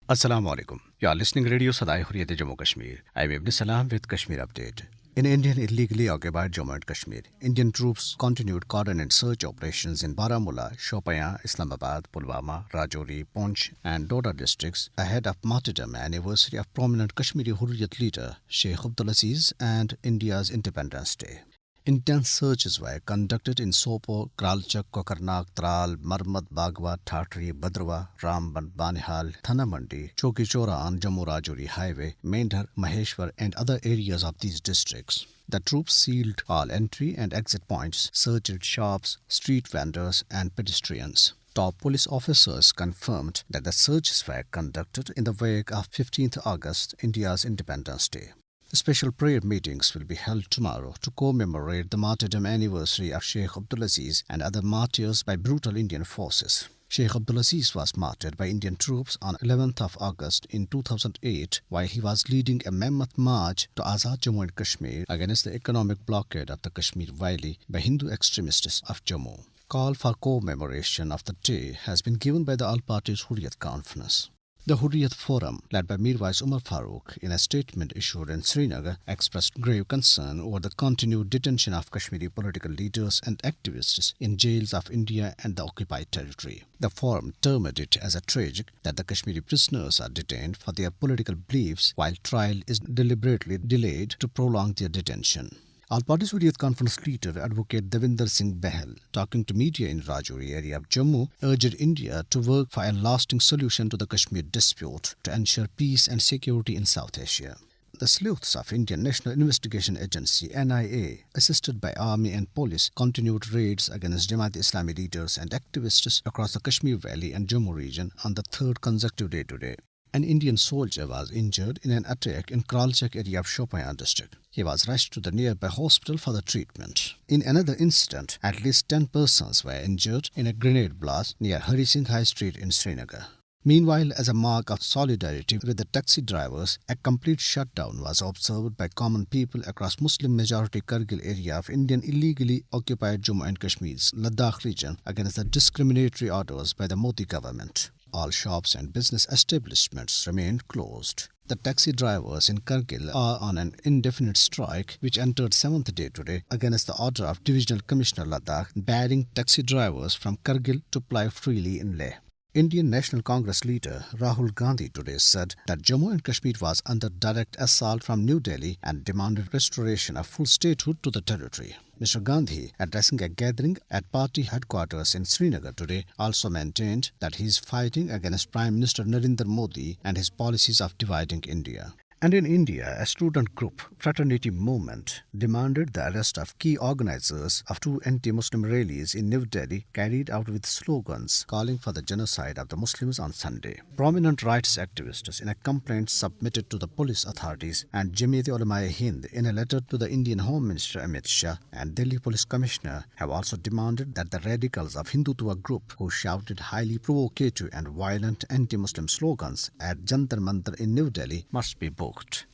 Assalamu alaikum. You are listening Radio Sada Hurriyat Jammu Kashmir. I am Ibn Salam with Kashmir Update. In Indian illegally occupied Jammu and Kashmir, Indian troops continued coordinated search operations in Baramulla, Shopian, Islamabad, Pulwama, Rajouri, Poonch and Doda districts ahead of martyrdom anniversary of prominent Kashmiri Hurriyat leader Sheikh Abdulaziz and India's Independence Day. Intense searches were conducted in Sopor, Kralchak, Kokarnak, Tral, Marmat, Bagwa, Thatri, Badrawa, Ramband, Banihal, Thanamandi, Chokichora on Jammu Rajouri Highway, Mendhar, Maheshwar and other areas of these districts. The troops sealed all entry and exit points, searched shops, street vendors and pedestrians. Top police officers confirmed that the searches were conducted in the wake of 15th August, India's Independence Day. Special prayer meetings will be held tomorrow to commemorate the martyrdom anniversary of Sheikh Abdulaziz and other martyrs by brutal Indian forces. Sheikh Abdulaziz was martyred by Indian troops on 11th of August in 2008 while he was leading a mammoth march to Azad Jammu and Kashmir against the economic blockade of the Kashmir Valley by Hindu extremists of Jammu. Call for commemoration of the day has been given by the All Parties Hurriyat Conference. The Hurriyat Forum, led by Mirwais Umar Farooq, in a statement issued in Srinagar, expressed grave concern over the continued detention of Kashmiri political leaders and activists in jails of India and the occupied territory. The forum termed it as a tragic that the Kashmiri prisoners are detained for their political beliefs while trial is deliberately delayed to prolong their detention. All Parties Hurriyat Conference leader Advocate Devinder Singh Bahal, talking to media in Rajouri area of Jammu, urged India to work for a lasting solution to the Kashmir dispute to ensure peace and security in South Asia. The sleuths of Indian National Investigation Agency (NIA), assisted by army and police, continued raids against Jamaat-e-Islami leaders and activists across the Kashmir Valley and Jammu region on the third consecutive day today. An Indian soldier was injured in an attack in Kralchak area of Shopian district. He was rushed to the nearby hospital for the treatment. In another incident, at least 10 persons were injured in a grenade blast near Hari Singh High Street in Srinagar. Meanwhile, as a mark of solidarity with the taxi drivers, a complete shutdown was observed by common people across Muslim-majority Kargil area of Indian illegally occupied Jammu and Kashmir's Ladakh region against the discriminatory orders by the Modi government. All shops and business establishments remained closed. The taxi drivers in Kargil are on an indefinite strike which entered 7th day today against the order of Divisional Commissioner Ladakh barring taxi drivers from Kargil to ply freely in Leh. Indian National Congress leader Rahul Gandhi today said that Jammu and Kashmir was under direct assault from New Delhi and demanded restoration of full statehood to the territory. Mr. Gandhi, addressing a gathering at party headquarters in Srinagar today, also maintained that he is fighting against Prime Minister Narendra Modi and his policies of dividing India. And in India, a student group, Fraternity Movement, demanded the arrest of key organizers of 2 anti-Muslim rallies in New Delhi carried out with slogans calling for the genocide of the Muslims on Sunday. Prominent rights activists in a complaint submitted to the police authorities and Jamiat-e-Ulama-e-Hind in a letter to the Indian Home Minister Amit Shah and Delhi Police Commissioner have also demanded that the radicals of Hindutva group who shouted highly provocative and violent anti-Muslim slogans at Jantar Mantar in New Delhi must be booked.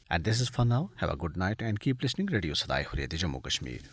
And this is for now. Have a good night and keep listening Radio Sada Hurriyat Jammu Kashmir.